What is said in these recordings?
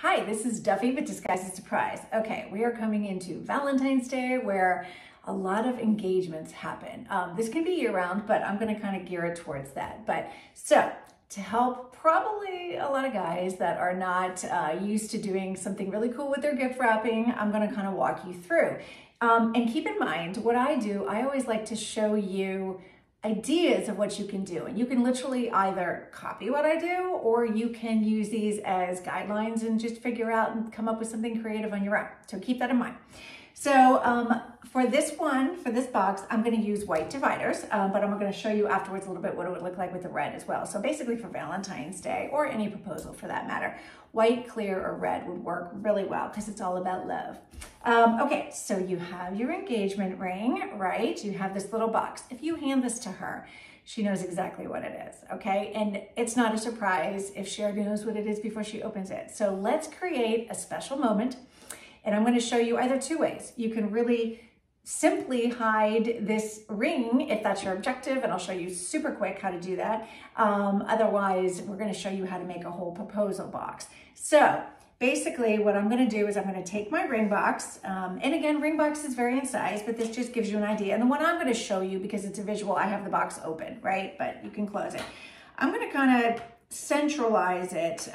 Hi, this is Duffy with Disguise as Surprise. Okay, we are coming into Valentine's Day where a lot of engagements happen. This can be year-round, but I'm going to kind of gear it towards that. So to help probably a lot of guys that are not used to doing something really cool with their gift wrapping, I'm going to kind of walk you through. And keep in mind, what I do, I always like to show you ideas of what you can do. And you can literally either copy what I do, or you can use these as guidelines and just figure out and come up with something creative on your own. So keep that in mind. So for this box, I'm going to use white dividers, but I'm going to show you afterwards a little bit what it would look like with the red as well. So basically for Valentine's Day, or any proposal for that matter, white, clear, or red would work really well because it's all about love. Okay, so you have your engagement ring, right? You have this little box. If you hand this to her, she knows exactly what it is, okay? And it's not a surprise if she already knows what it is before she opens it. So let's create a special moment. And I'm going to show you either two ways. You can really simply hide this ring if that's your objective, and I'll show you super quick how to do that. Otherwise, we're going to show you how to make a whole proposal box. So basically what I'm going to do is I'm going to take my ring box, and again, ring boxes vary in size, but this just gives you an idea. And the one I'm going to show you, because it's a visual, I have the box open, right? But you can close it. I'm going to kind of centralize it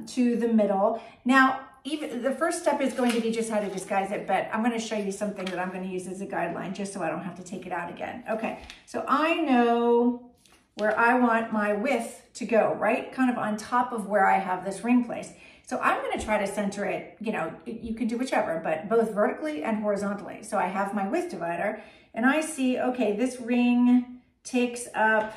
to the middle. Now, even the first step is going to be just how to disguise it, but I'm going to show you something that I'm going to use as a guideline just so I don't have to take it out again. Okay, so I know where I want my width to go, right? Kind of on top of where I have this ring placed. So I'm going to try to center it, you know, you can do whichever, but both vertically and horizontally. So I have my width divider and I see, okay, this ring takes up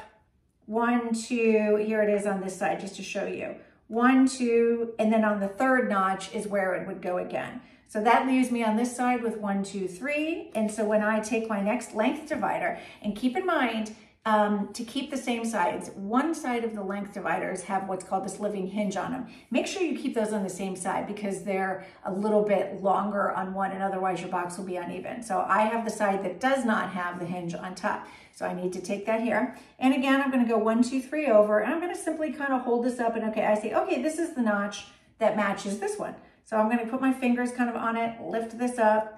1, 2, here it is on this side just to show you. 1, 2, and then on the third notch is where it would go again. So that leaves me on this side with 1, 2, 3. And so when I take my next length divider, and keep in mind, to keep the same sides, one side of the length dividers have what's called this living hinge on them. Make sure you keep those on the same side because they're a little bit longer on one, and otherwise your box will be uneven. So I have the side that does not have the hinge on top. So I need to take that here. And again, I'm going to go 1, 2, 3 over, and I'm going to simply kind of hold this up, and okay, I see, okay, this is the notch that matches this one. So I'm going to put my fingers kind of on it, lift this up,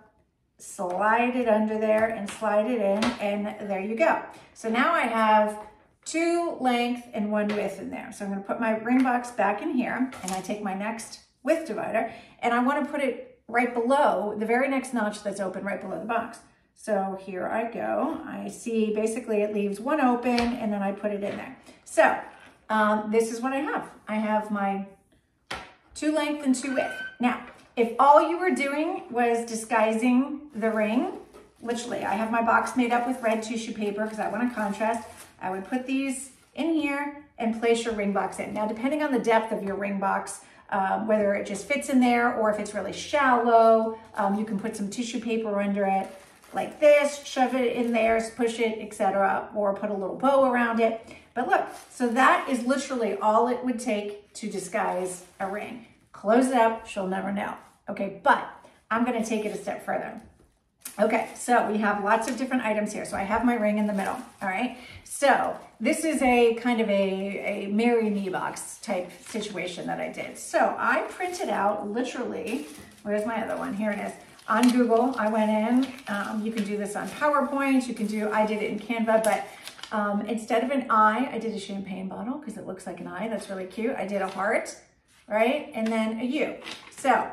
slide it under there and slide it in, and there you go. So now I have 2 length and 1 width in there. So I'm going to put my ring box back in here, and I take my next width divider, and I want to put it right below the very next notch that's open right below the box. So here I go. I see basically it leaves 1 open, and then I put it in there. So this is what I have. I have my 2 length and 2 width. Now, if all you were doing was disguising the ring, literally, I have my box made up with red tissue paper because I want a contrast. I would put these in here and place your ring box in. Now, depending on the depth of your ring box, whether it just fits in there or if it's really shallow, you can put some tissue paper under it like this, shove it in there, push it, etc., or put a little bow around it. But look, so that is literally all it would take to disguise a ring. Close it up, she'll never know. Okay, but I'm going to take it a step further. Okay, so we have lots of different items here. So I have my ring in the middle, all right? So this is a kind of a marry me box type situation that I did. So I printed out literally, where's my other one? Here it is. On Google, I went in, you can do this on PowerPoint, I did it in Canva, but instead of an eye, I did a champagne bottle because it looks like an eye. That's really cute. I did a heart, right? And then a U. So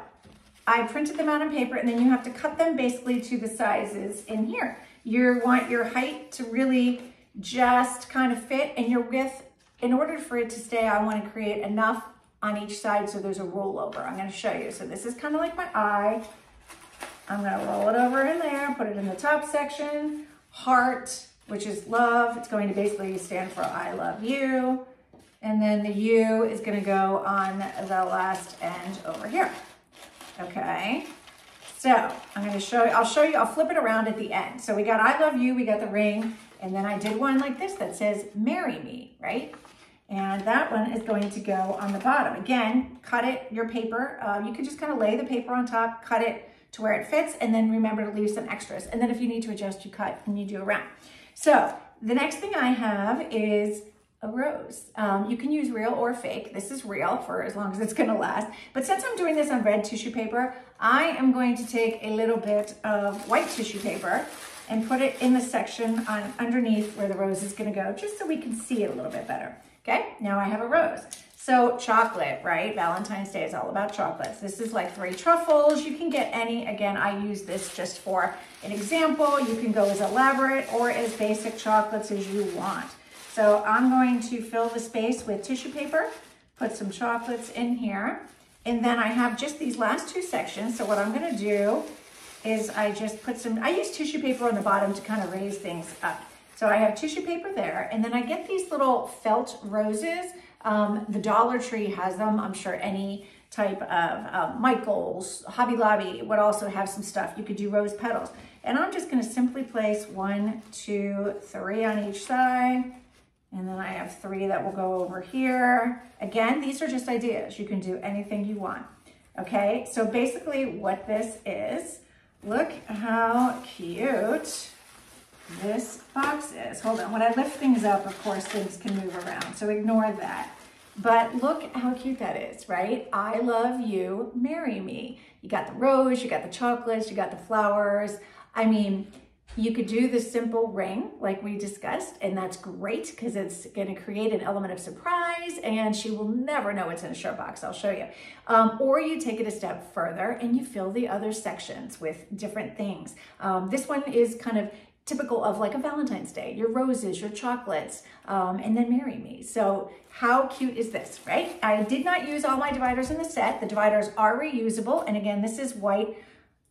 I printed them out on paper, and then you have to cut them basically to the sizes in here. You want your height to really just kind of fit, and your width, in order for it to stay, I want to create enough on each side so there's a rollover. I'm going to show you. So this is kind of like my eye. I'm going to roll it over in there, put it in the top section. Heart, which is love. It's going to basically stand for I love you. And then the U is going to go on the last end over here. Okay, so I'm going to show you, I'll flip it around at the end. So we got I love you, we got the ring, and then I did one like this that says marry me, right? And that one is going to go on the bottom. Again, cut it, your paper, you can just kind of lay the paper on top, cut it to where it fits, and then remember to leave some extras. And then if you need to adjust, you cut and you do around. So the next thing I have is a rose. You can use real or fake. This is real for as long as it's gonna last. But since I'm doing this on red tissue paper, I am going to take a little bit of white tissue paper and put it in the section underneath where the rose is gonna go, just so we can see it a little bit better. Okay, now I have a rose. So chocolate, right? Valentine's Day is all about chocolates. This is like 3 truffles. You can get any. Again, I use this just for an example. You can go as elaborate or as basic chocolates as you want. So I'm going to fill the space with tissue paper, put some chocolates in here, and then I have just these last 2 sections. So what I'm gonna do is I just put I use tissue paper on the bottom to kind of raise things up. So I have tissue paper there, and then I get these little felt roses. The Dollar Tree has them. I'm sure any type of Michael's, Hobby Lobby would also have some stuff. You could do rose petals. And I'm just gonna simply place 1, 2, 3 on each side. And then I have 3 that will go over here. Again, these are just ideas. You can do anything you want. Okay, so basically what this is, look how cute this box is. Hold on, when I lift things up, of course, things can move around, so ignore that. But look how cute that is, right? I love you, marry me. You got the rose, you got the chocolates, you got the flowers. I mean, you could do the simple ring like we discussed, and that's great because it's gonna create an element of surprise and she will never know what's in a show box. I'll show you. Or you take it a step further and you fill the other sections with different things. This one is kind of typical of like a Valentine's Day, your roses, your chocolates, and then marry me. So how cute is this, right? I did not use all my dividers in the set. The dividers are reusable. And again, this is white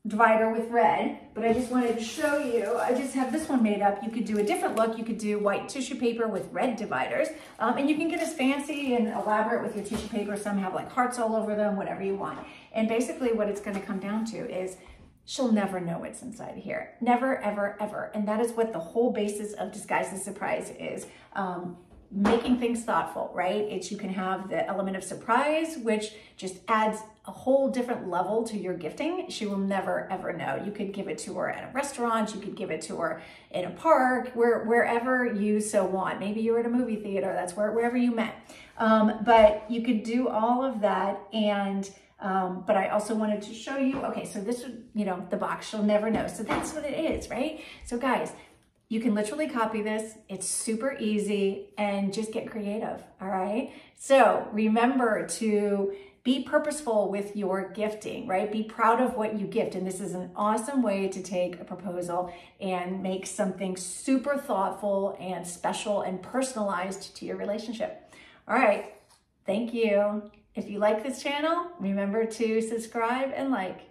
divider with red, but I just wanted to show you, I just have this one made up. You could do a different look. You could do white tissue paper with red dividers, and you can get as fancy and elaborate with your tissue paper. Some have like hearts all over them, whatever you want. And basically what it's gonna come down to is she'll never know what's inside of here. Never, ever, ever. And that is what the whole basis of Disguise the Surprise is. Making things thoughtful, right? You can have the element of surprise, which just adds a whole different level to your gifting. She will never, ever know. You could give it to her at a restaurant. You could give it to her in a park, wherever you so want. Maybe you're at a movie theater. That's wherever you met. But you could do all of that. And but I also wanted to show you, okay, so this would, the box, she'll never know. So that's what it is, right? So guys, you can literally copy this. It's super easy and just get creative, all right? So remember to be purposeful with your gifting, right? Be proud of what you gift. And this is an awesome way to take a proposal and make something super thoughtful and special and personalized to your relationship. All right, thank you. If you like this channel, remember to subscribe and like.